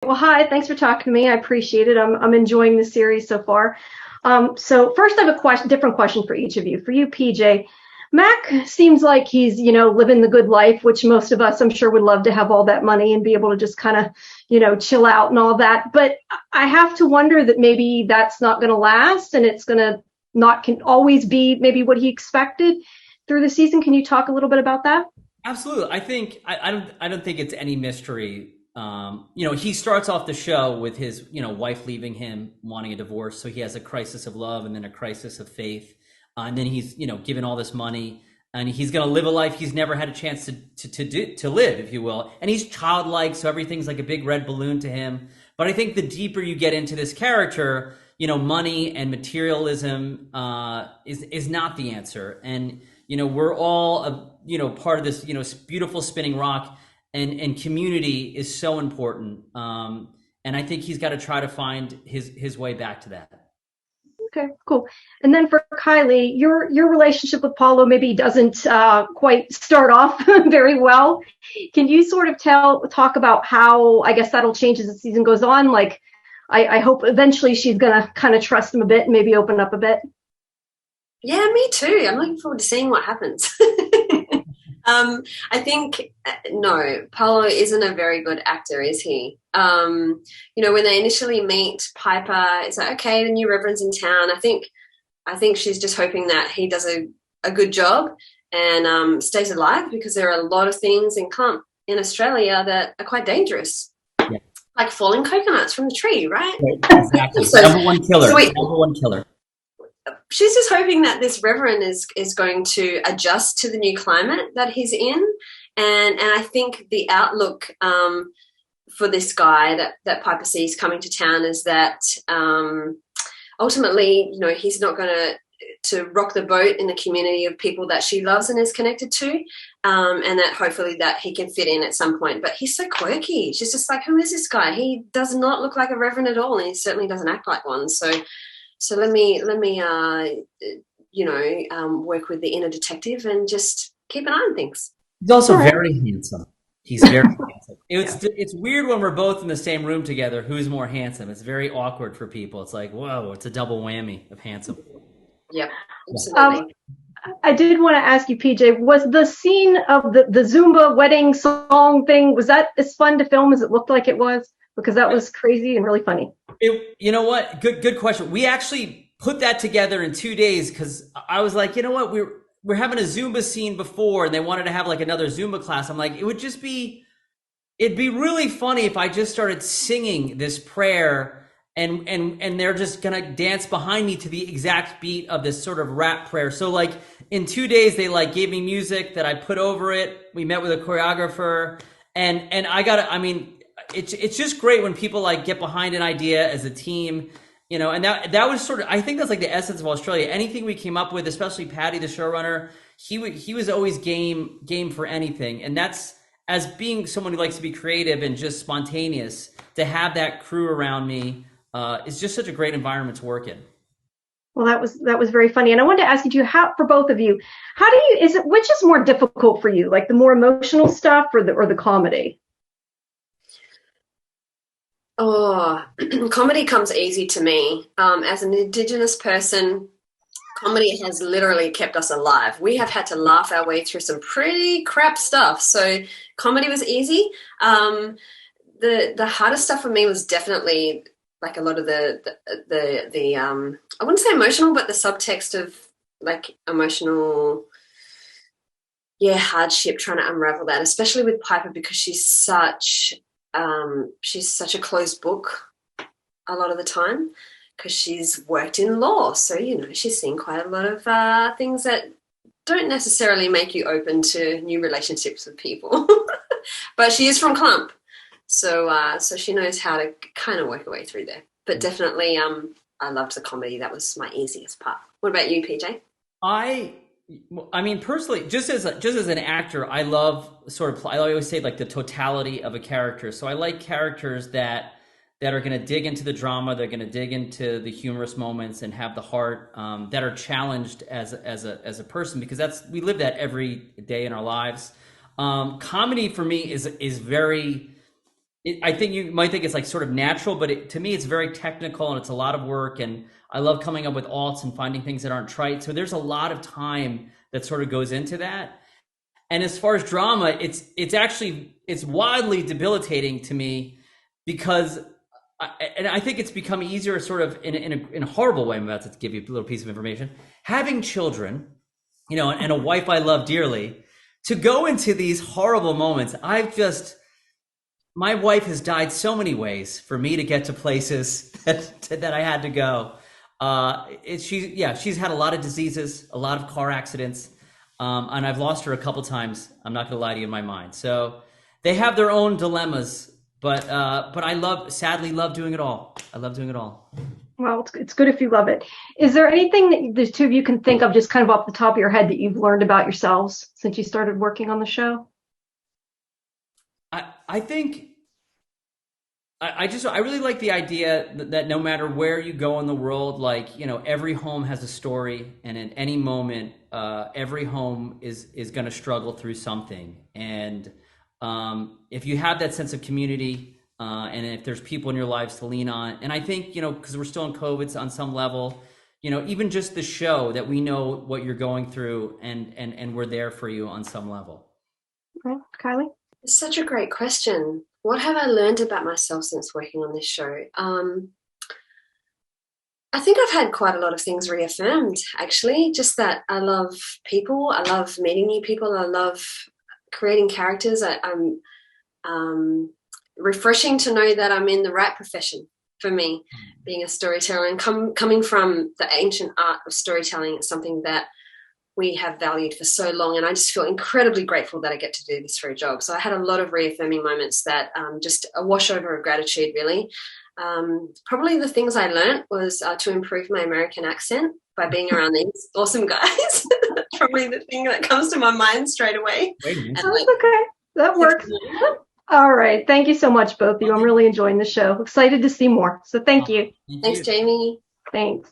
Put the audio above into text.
Well, hi. Thanks for talking to me. I appreciate it. I'm enjoying the series so far. So first, I have a different question for each of you. For you, PJ, Mac seems like he's, living the good life, which most of us, I'm sure, would love to have all that money and be able to just kind of, chill out and all that. But I have to wonder that maybe that's not going to last, and it's going to not can always be maybe what he expected through the season. Can you talk a little bit about that? Absolutely. I think I don't think it's any mystery. He starts off the show with his, wife leaving him, wanting a divorce. So he has a crisis of love and then a crisis of faith. And then he's, given all this money and he's going to live a life he's never had a chance to live, if you will. And he's childlike. So everything's like a big red balloon to him. But I think the deeper you get into this character, money and materialism is not the answer. And, we're all, part of this, beautiful spinning rock, and community is so important. And I think he's got to try to find his way back to that. Okay, cool. And then for Kylie, your relationship with Paulo maybe doesn't quite start off very well. Can you sort of talk about how I guess that'll change as the season goes on? Like, I hope eventually she's gonna kind of trust him a bit and maybe open up a bit. Yeah, me too. I'm looking forward to seeing what happens. I think, no, Paulo isn't a very good actor, is he? When they initially meet Piper, it's like, okay, the new Reverend's in town. I think she's just hoping that he does a good job and stays alive, because there are a lot of things in Australia that are quite dangerous. Yeah. Like falling coconuts from the tree, right? Exactly. So, number one killer. Number one killer. She's just hoping that this Reverend is going to adjust to the new climate that he's in, and I think the outlook for this guy that Piper sees coming to town is that ultimately, he's not going to rock the boat in the community of people that she loves and is connected to, and that hopefully that he can fit in at some point. But he's so quirky. She's just like, who is this guy? He does not look like a Reverend at all, and he certainly doesn't act like one. So let me work with the inner detective and just keep an eye on things. He's also very handsome. He's very handsome. It's weird when we're both in the same room together, who's more handsome. It's very awkward for people. It's like, whoa, it's a double whammy of handsome. Yep, absolutely. I did want to ask you, PJ, was the scene of the Zumba wedding song thing, was that as fun to film as it looked like it was? Because that was crazy and really funny. You know what? Good question. We actually put that together in 2 days because I was like, you know what? We're having a Zumba scene before, and they wanted to have like another Zumba class. I'm like, it'd be really funny if I just started singing this prayer and they're just gonna dance behind me to the exact beat of this sort of rap prayer. So like in 2 days, they like gave me music that I put over it. We met with a choreographer, and it's just great when people like get behind an idea as a team, and that was sort of, I think that's like the essence of Australia. Anything we came up with, especially Patty, the showrunner, he was always game for anything. And that's, as being someone who likes to be creative and just spontaneous, to have that crew around me is just such a great environment to work in. Well, that was very funny. And I wanted to ask you, for both of you, which is more difficult for you, like the more emotional stuff or the comedy? Oh, comedy comes easy to me. As an Indigenous person, comedy has literally kept us alive. We have had to laugh our way through some pretty crap stuff. So comedy was easy. The hardest stuff for me was definitely like a lot of the I wouldn't say emotional, but the subtext of like emotional, hardship, trying to unravel that, especially with Piper, because she's such a closed book a lot of the time, because she's worked in law. So, she's seen quite a lot of things that don't necessarily make you open to new relationships with people. But she is from Clump. So she knows how to kind of work her way through there. But definitely I loved the comedy. That was my easiest part. What about you, PJ? I mean, personally, just as an actor, I love I always say like the totality of a character. So I like characters that are going to dig into the drama, they're going to dig into the humorous moments and have the heart, that are challenged as a person, because we live that every day in our lives. Comedy for me is very I think you might think it's like sort of natural, but to me, it's very technical and it's a lot of work. And I love coming up with alts and finding things that aren't trite. So there's a lot of time that sort of goes into that. And as far as drama, it's wildly debilitating to me because, I think it's become easier sort of in a horrible way. I'm about to give you a little piece of information. Having children, and a wife I love dearly, to go into these horrible moments. My wife has died so many ways for me to get to places that I had to go. She's had a lot of diseases, a lot of car accidents, and I've lost her a couple times. I'm not going to lie to you in my mind. So they have their own dilemmas, but I sadly love doing it all. I love doing it all. Well, it's good if you love it. Is there anything that the two of you can think of just kind of off the top of your head that you've learned about yourselves since you started working on the show? I think I really like the idea that no matter where you go in the world, every home has a story, and at any moment, every home is going to struggle through something. And if you have that sense of community, and if there's people in your lives to lean on, and I think, because we're still in COVID on some level, even just the show that we know what you're going through and we're there for you on some level. Okay. Kylie? It's such a great question. What have I learned about myself since working on this show? I think I've had quite a lot of things reaffirmed, actually. Just that I love people. I love meeting new people. I love creating characters. I'm refreshing to know that I'm in the right profession for me, being a storyteller. And coming from the ancient art of storytelling, it's something that we have valued for so long, and I just feel incredibly grateful that I get to do this for a job. So I had a lot of reaffirming moments that just a washover of gratitude, really. Probably the things I learned was to improve my American accent by being around these awesome guys. That's probably the thing that comes to my mind straight away. That's okay. That works. All right. Thank you so much, both of you. I'm really enjoying the show. Excited to see more. So thank you. Thanks, Jamie. Thanks.